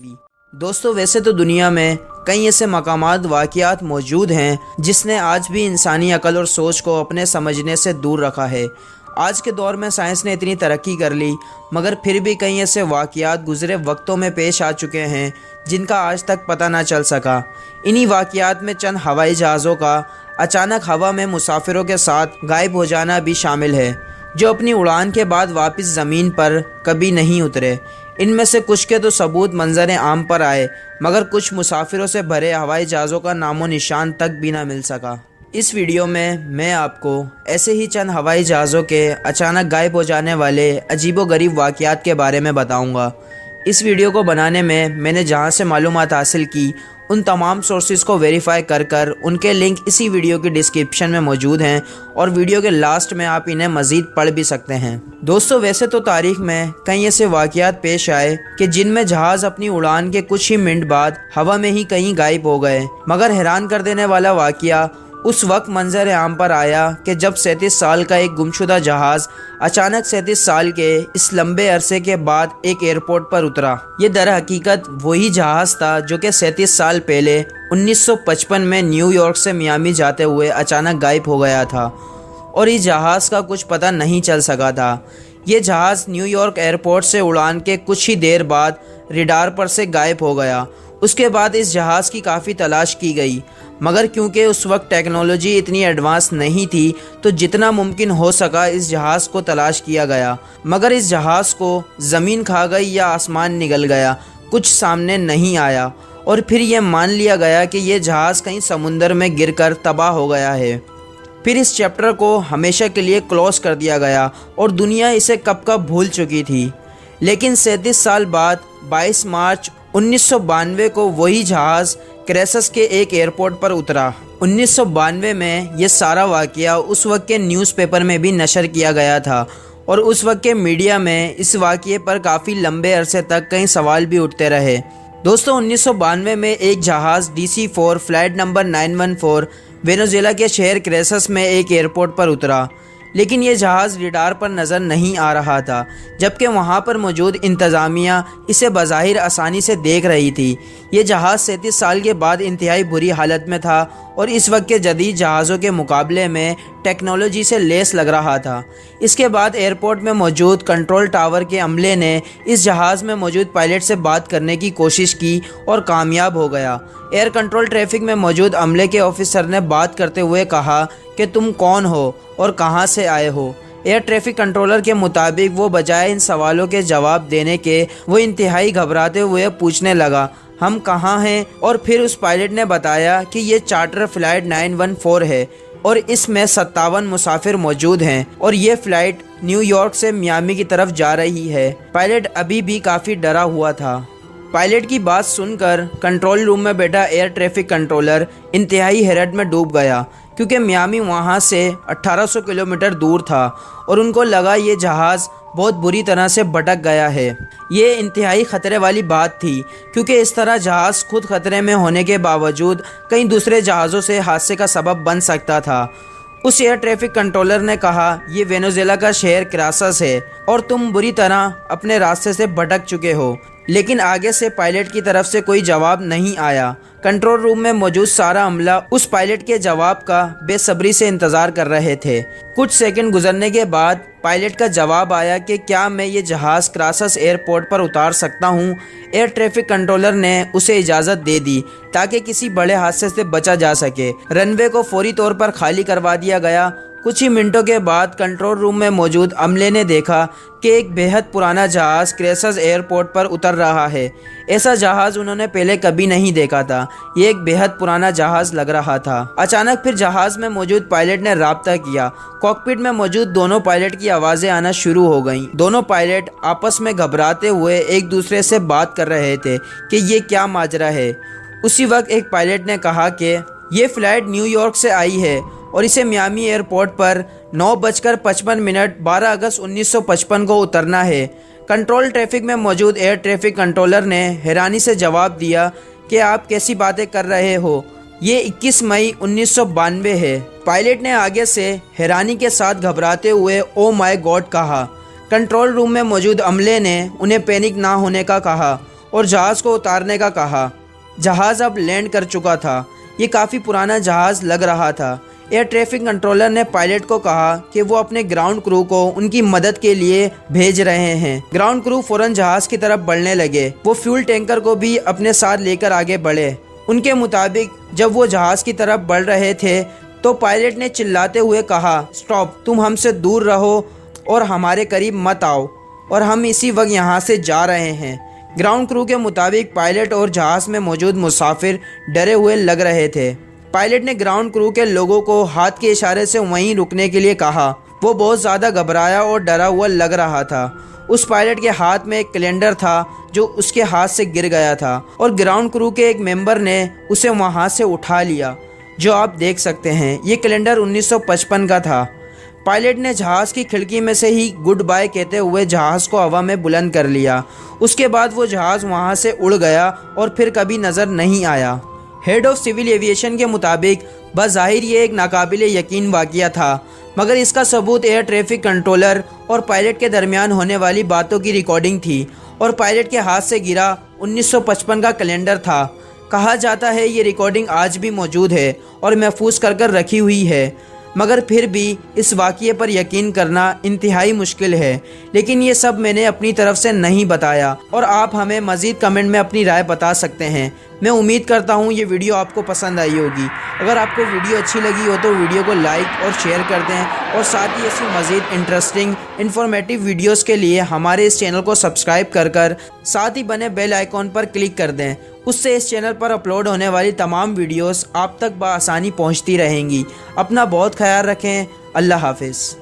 11वीं। दोस्तों, वैसे तो दुनिया में कई ऐसे मकामात वाक़यात मौजूद हैं जिसने आज भी इंसानी अक्ल और सोच को अपने समझने से दूर रखा है। आज के दौर में साइंस ने इतनी तरक्की कर ली, मगर फिर भी कई ऐसे वाक़यात गुज़रे वक्तों में पेश आ चुके हैं जिनका आज तक पता ना चल सका। इन्हीं वाक़यात में चंद हवाई जहाज़ों का अचानक हवा में मुसाफिरों के साथ गायब हो जाना भी शामिल है, जो अपनी उड़ान के बाद वापस ज़मीन पर कभी नहीं उतरे। इनमें से कुछ के तो सबूत मंजर आम पर आए, मगर कुछ मुसाफिरों से भरे हवाई जहाज़ों का नामो निशान तक भी ना मिल सका। इस वीडियो में मैं आपको ऐसे ही चंद हवाई जहाज़ों के अचानक गायब हो जाने वाले अजीबोगरीब वाक़यात के बारे में बताऊंगा। इस वीडियो को बनाने में मैंने जहां से मालूमात हासिल की, उन तमाम सोर्सेज़ को वेरीफाई कर उनके लिंक इसी वीडियो की डिस्क्रिप्शन में मौजूद हैं और वीडियो के लास्ट में आप इन्हें मज़ीद पढ़ भी सकते हैं। दोस्तों, वैसे तो तारीख़ में कई ऐसे वाक़यात पेश आए कि जिनमें जहाज़ अपनी उड़ान के कुछ ही मिनट बाद हवा में ही कहीं गायब हो गए, मगर हैरान कर देने वाला वाक़या उस वक्त मंजर आम पर आया कि जब 37 साल का एक गुमशुदा जहाज़ अचानक 37 साल के इस लंबे अरसे के बाद एक एयरपोर्ट पर उतरा। ये दर हकीकत वही जहाज़ था जो कि 37 साल पहले 1955 में न्यूयॉर्क से मियामी जाते हुए अचानक गायब हो गया था और इस जहाज़ का कुछ पता नहीं चल सका था। ये जहाज़ न्यूयॉर्क एयरपोर्ट से उड़ान के कुछ ही देर बाद रडार पर से गायब हो गया। उसके बाद इस जहाज़ की काफ़ी तलाश की गई, मगर क्योंकि उस वक्त टेक्नोलॉजी इतनी एडवांस नहीं थी, तो जितना मुमकिन हो सका इस जहाज़ को तलाश किया गया, मगर इस जहाज़ को ज़मीन खा गई या आसमान निगल गया, कुछ सामने नहीं आया और फिर यह मान लिया गया कि यह जहाज़ कहीं समुंदर में गिरकर तबाह हो गया है। फिर इस चैप्टर को हमेशा के लिए क्लोज कर दिया गया और दुनिया इसे कब कब भूल चुकी थी। लेकिन 37 साल बाद 22 मार्च 1992 को वही जहाज़ क्रैसस के एक एयरपोर्ट पर उतरा। 1992 में ये सारा वाक़या उस वक्त के न्यूज़पेपर में भी नशर किया गया था और उस वक्त के मीडिया में इस वाक़ये पर काफ़ी लंबे अरसे तक कई सवाल भी उठते रहे। दोस्तों, 1992 में एक जहाज़ DC-4 फ्लाइट नंबर 914 वेनेजुएला के शहर क्रैसस में एक एयरपोर्ट पर उतरा, लेकिन ये जहाज़ रडार पर नज़र नहीं आ रहा था, जबकि वहाँ पर मौजूद इंतज़ामिया इसे बज़ाहिर आसानी से देख रही थी। ये जहाज़ 37 साल के बाद इंतहाई बुरी हालत में था और इस वक्त के जदीद जहाज़ों के मुकाबले में टेक्नोलॉजी से लेस लग रहा था। इसके बाद एयरपोर्ट में मौजूद कंट्रोल टावर के अमले ने इस जहाज़ में मौजूद पायलट से बात करने की कोशिश की और कामयाब हो गया। एयर कंट्रोल ट्रैफिक में मौजूद अमले के ऑफिसर ने बात करते हुए कहा कि तुम कौन हो और कहां से आए हो। एयर ट्रैफिक कंट्रोलर के मुताबिक वो बजाय इन सवालों के जवाब देने के वो इंतहाई घबराते हुए पूछने लगा, हम कहाँ हैं? और फिर उस पायलट ने बताया कि ये चार्टर फ्लाइट 914 है और इसमें 57 मुसाफिर मौजूद हैं और ये फ़्लाइट न्यूयॉर्क से मियामी की तरफ जा रही है। पायलट अभी भी काफ़ी डरा हुआ था। पायलट की बात सुनकर कंट्रोल रूम में बैठा एयर ट्रैफिक कंट्रोलर इंतहाई हैरत में डूब गया, क्योंकि मियामी वहाँ से 1800 किलोमीटर दूर था और उनको लगा ये जहाज़ बहुत बुरी तरह से भटक गया है। ये इंतहाई ख़तरे वाली बात थी, क्योंकि इस तरह जहाज़ खुद ख़तरे में होने के बावजूद कई दूसरे जहाज़ों से हादसे का सबब बन सकता था। उस एयर ट्रैफिक कंट्रोलर ने कहा, ये वेनेजुएला का शहर क्रासस है और तुम बुरी तरह अपने रास्ते से भटक चुके हो। लेकिन आगे से पायलट की तरफ से कोई जवाब नहीं आया। कंट्रोल रूम में मौजूद सारा अमला उस पायलट के जवाब का बेसब्री से इंतज़ार कर रहे थे। कुछ सेकंड गुजरने के बाद पायलट का जवाब आया कि क्या मैं ये जहाज़ क्रासस एयरपोर्ट पर उतार सकता हूँ। एयर ट्रैफिक कंट्रोलर ने उसे इजाज़त दे दी ताकि किसी बड़े हादसे से बचा जा सके। रनवे को फौरी तौर पर खाली करवा दिया गया। कुछ ही मिनटों के बाद कंट्रोल रूम में मौजूद अमले ने देखा कि एक बेहद पुराना जहाज़ क्रैसस एयरपोर्ट पर उतर रहा है। ऐसा जहाज़ उन्होंने पहले कभी नहीं देखा था। ये एक बेहद पुराना जहाज़ लग रहा था। अचानक फिर जहाज़ में मौजूद पायलट ने राब्ता किया। कॉकपिट में मौजूद दोनों पायलट की आवाज़ें आना शुरू हो गईं। दोनों पायलट आपस में घबराते हुए एक दूसरे से बात कर रहे थे कि ये क्या माजरा है। उसी वक्त एक पायलट ने कहा कि ये फ़्लाइट न्यूयॉर्क से आई है और इसे मियामी एयरपोर्ट पर 9:55 12 अगस्त 1955 को उतरना है। कंट्रोल ट्रैफिक में मौजूद एयर ट्रैफिक कंट्रोलर ने हैरानी से जवाब दिया कि आप कैसी बातें कर रहे हो, ये 21 मई 1992 है। पायलट ने आगे से हैरानी के साथ घबराते हुए ओ माय गॉड कहा। कंट्रोल रूम में मौजूद अमले ने उन्हें पैनिक ना होने का कहा और जहाज़ को उतारने का कहा। जहाज़ अब लैंड कर चुका था। ये काफ़ी पुराना जहाज़ लग रहा था। एयर ट्रैफिक कंट्रोलर ने पायलट को कहा कि वो अपने ग्राउंड क्रू को उनकी मदद के लिए भेज रहे हैं। ग्राउंड क्रू फौरन जहाज़ की तरफ बढ़ने लगे। वो फ्यूल टैंकर को भी अपने साथ लेकर आगे बढ़े। उनके मुताबिक जब वो जहाज़ की तरफ बढ़ रहे थे तो पायलट ने चिल्लाते हुए कहा, स्टॉप, तुम हमसे दूर रहो और हमारे करीब मत आओ, और हम इसी वक्त यहाँ से जा रहे हैं। ग्राउंड क्रू के मुताबिक पायलट और जहाज़ में मौजूद मुसाफिर डरे हुए लग रहे थे। पायलट ने ग्राउंड क्रू के लोगों को हाथ के इशारे से वहीं रुकने के लिए कहा। वो बहुत ज़्यादा घबराया और डरा हुआ लग रहा था। उस पायलट के हाथ में एक कैलेंडर था जो उसके हाथ से गिर गया था, और ग्राउंड क्रू के एक मेंबर ने उसे वहाँ से उठा लिया, जो आप देख सकते हैं। ये कैलेंडर 1955 का था। पायलट ने जहाज़ की खिड़की में से ही गुड बाय कहते हुए जहाज़ को हवा में बुलंद कर लिया। उसके बाद वो जहाज़ वहाँ से उड़ गया और फिर कभी नज़र नहीं आया। हेड ऑफ सिविल एविएशन के मुताबिक बज़ाहिर ये एक नाकाबिले यकीन वाक़या था, मगर इसका सबूत एयर ट्रैफिक कंट्रोलर और पायलट के दरमियान होने वाली बातों की रिकॉर्डिंग थी, और पायलट के हाथ से गिरा 1955 का कैलेंडर था। कहा जाता है ये रिकॉर्डिंग आज भी मौजूद है और महफूज कर रखी हुई है, मगर फिर भी इस वाक़ये पर यकीन करना इंतहाई मुश्किल है। लेकिन ये सब मैंने अपनी तरफ से नहीं बताया, और आप हमें मज़ीद कमेंट में अपनी राय बता सकते हैं। मैं उम्मीद करता हूँ ये वीडियो आपको पसंद आई होगी। अगर आपको वीडियो अच्छी लगी हो तो वीडियो को लाइक और शेयर कर दें, और साथ ही ऐसी मज़ीद इंटरेस्टिंग इन्फॉर्मेटिव वीडियोस के लिए हमारे इस चैनल को सब्सक्राइब कर साथ ही बने बेल आइकॉन पर क्लिक कर दें। उससे इस चैनल पर अपलोड होने वाली तमाम वीडियोस आप तक बआसानी पहुंचती रहेंगी। अपना बहुत ख्याल रखें। अल्लाह हाफिज़।